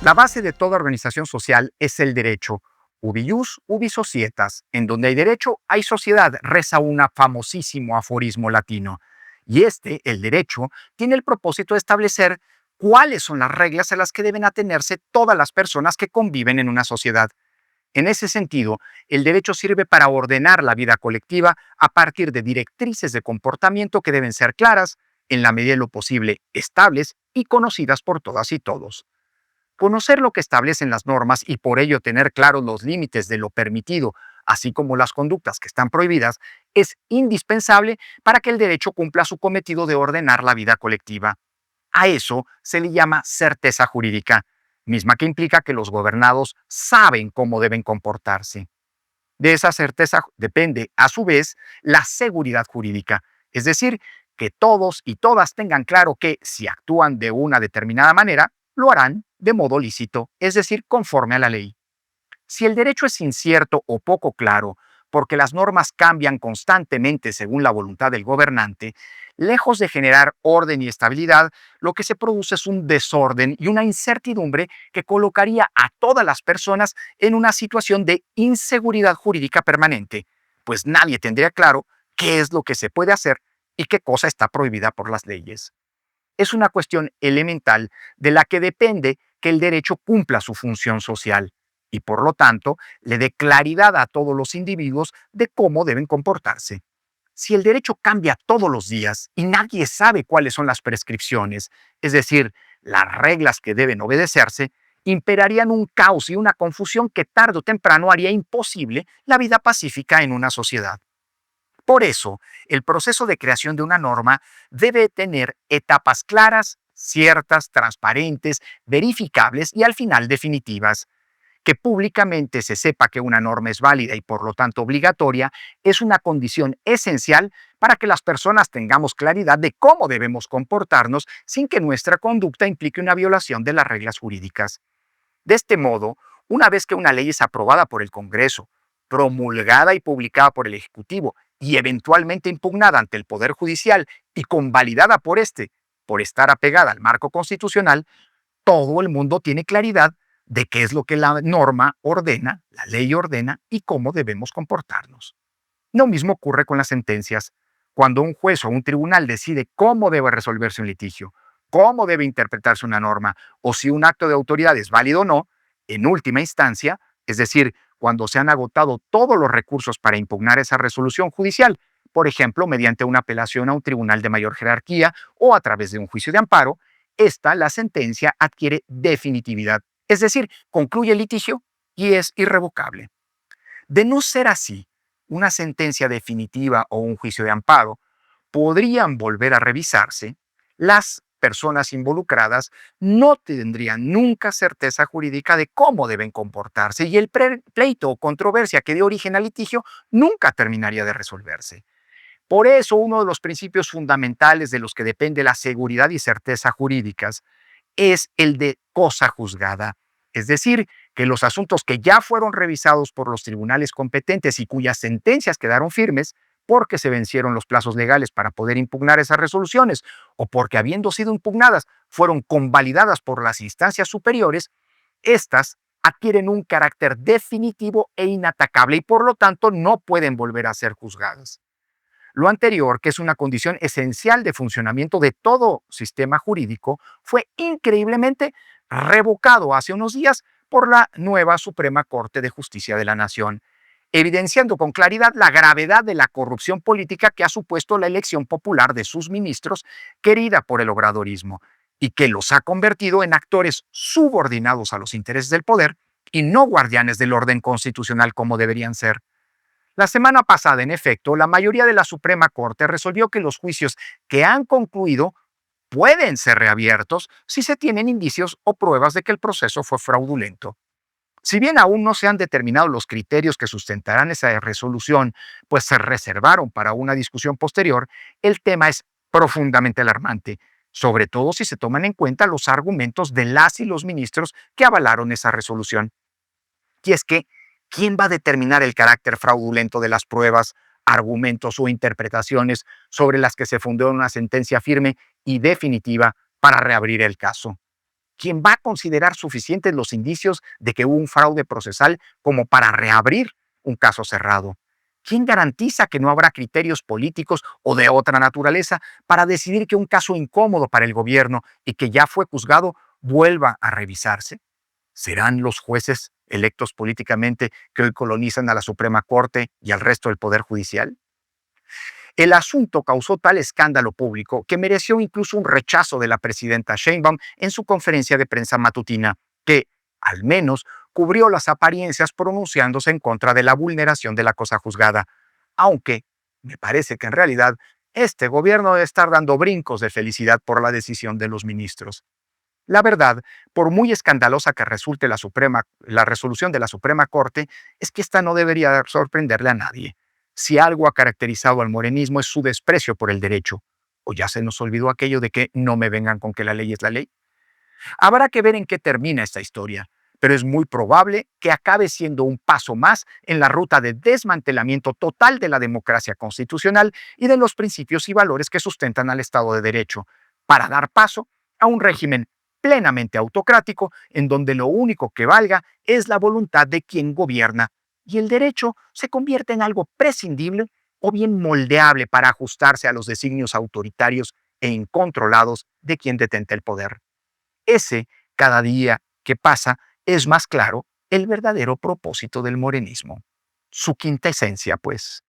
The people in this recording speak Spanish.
La base de toda organización social es el derecho. Ubi ius, ubi societas. En donde hay derecho, hay sociedad, reza un famosísimo aforismo latino. Y el derecho, tiene el propósito de establecer cuáles son las reglas a las que deben atenerse todas las personas que conviven en una sociedad. En ese sentido, el derecho sirve para ordenar la vida colectiva a partir de directrices de comportamiento que deben ser claras, en la medida de lo posible estables y conocidas por todas y todos. Conocer lo que establecen las normas y por ello tener claros los límites de lo permitido, así como las conductas que están prohibidas, es indispensable para que el derecho cumpla su cometido de ordenar la vida colectiva. A eso se le llama certeza jurídica, misma que implica que los gobernados saben cómo deben comportarse. De esa certeza depende, a su vez, la seguridad jurídica, es decir, que todos y todas tengan claro que, si actúan de una determinada manera, lo harán de modo lícito, es decir, conforme a la ley. Si el derecho es incierto o poco claro, porque las normas cambian constantemente según la voluntad del gobernante, lejos de generar orden y estabilidad, lo que se produce es un desorden y una incertidumbre que colocaría a todas las personas en una situación de inseguridad jurídica permanente, pues nadie tendría claro qué es lo que se puede hacer y qué cosa está prohibida por las leyes. Es una cuestión elemental de la que depende que el derecho cumpla su función social y, por lo tanto, le dé claridad a todos los individuos de cómo deben comportarse. Si el derecho cambia todos los días y nadie sabe cuáles son las prescripciones, es decir, las reglas que deben obedecerse, imperarían un caos y una confusión que tarde o temprano haría imposible la vida pacífica en una sociedad. Por eso, el proceso de creación de una norma debe tener etapas claras, ciertas, transparentes, verificables y al final definitivas. Que públicamente se sepa que una norma es válida y por lo tanto obligatoria es una condición esencial para que las personas tengamos claridad de cómo debemos comportarnos sin que nuestra conducta implique una violación de las reglas jurídicas. De este modo, una vez que una ley es aprobada por el Congreso, promulgada y publicada por el Ejecutivo y eventualmente impugnada ante el Poder Judicial y convalidada por por estar apegada al marco constitucional, todo el mundo tiene claridad de qué es lo que la norma ordena, la ley ordena y cómo debemos comportarnos. Lo mismo ocurre con las sentencias. Cuando un juez o un tribunal decide cómo debe resolverse un litigio, cómo debe interpretarse una norma o si un acto de autoridad es válido o no, en última instancia, es decir, cuando se han agotado todos los recursos para impugnar esa resolución judicial, por ejemplo, mediante una apelación a un tribunal de mayor jerarquía o a través de un juicio de amparo, la sentencia adquiere definitividad, es decir, concluye el litigio y es irrevocable. De no ser así, una sentencia definitiva o un juicio de amparo podrían volver a revisarse, las personas involucradas no tendrían nunca certeza jurídica de cómo deben comportarse y el pleito o controversia que dio origen al litigio nunca terminaría de resolverse. Por eso, uno de los principios fundamentales de los que depende la seguridad y certeza jurídicas es el de cosa juzgada, es decir, que los asuntos que ya fueron revisados por los tribunales competentes y cuyas sentencias quedaron firmes, porque se vencieron los plazos legales para poder impugnar esas resoluciones o porque habiendo sido impugnadas fueron convalidadas por las instancias superiores, estas adquieren un carácter definitivo e inatacable y por lo tanto no pueden volver a ser juzgadas. Lo anterior, que es una condición esencial de funcionamiento de todo sistema jurídico, fue increíblemente revocado hace unos días por la nueva Suprema Corte de Justicia de la Nación, evidenciando con claridad la gravedad de la corrupción política que ha supuesto la elección popular de sus ministros, querida por el obradorismo, y que los ha convertido en actores subordinados a los intereses del poder y no guardianes del orden constitucional como deberían ser. La semana pasada, en efecto, la mayoría de la Suprema Corte resolvió que los juicios que han concluido pueden ser reabiertos si se tienen indicios o pruebas de que el proceso fue fraudulento. Si bien aún no se han determinado los criterios que sustentarán esa resolución, pues se reservaron para una discusión posterior, el tema es profundamente alarmante, sobre todo si se toman en cuenta los argumentos de las y los ministros que avalaron esa resolución. Y es que, ¿quién va a determinar el carácter fraudulento de las pruebas, argumentos o interpretaciones sobre las que se fundó una sentencia firme y definitiva para reabrir el caso? ¿Quién va a considerar suficientes los indicios de que hubo un fraude procesal como para reabrir un caso cerrado? ¿Quién garantiza que no habrá criterios políticos o de otra naturaleza para decidir que un caso incómodo para el gobierno y que ya fue juzgado vuelva a revisarse? ¿Serán los jueces electos políticamente que hoy colonizan a la Suprema Corte y al resto del Poder Judicial? El asunto causó tal escándalo público que mereció incluso un rechazo de la presidenta Sheinbaum en su conferencia de prensa matutina, que, al menos, cubrió las apariencias pronunciándose en contra de la vulneración de la cosa juzgada, aunque me parece que en realidad este gobierno debe estar dando brincos de felicidad por la decisión de los ministros. La verdad, por muy escandalosa que resulte la resolución de la Suprema Corte, es que esta no debería sorprenderle a nadie. Si algo ha caracterizado al morenismo es su desprecio por el derecho. ¿O ya se nos olvidó aquello de que no me vengan con que la ley es la ley? Habrá que ver en qué termina esta historia, pero es muy probable que acabe siendo un paso más en la ruta de desmantelamiento total de la democracia constitucional y de los principios y valores que sustentan al Estado de Derecho, para dar paso a un régimen plenamente autocrático en donde lo único que valga es la voluntad de quien gobierna y el derecho se convierte en algo prescindible o bien moldeable para ajustarse a los designios autoritarios e incontrolados de quien detenta el poder. Ese, cada día que pasa, es más claro el verdadero propósito del morenismo. Su quinta esencia, pues.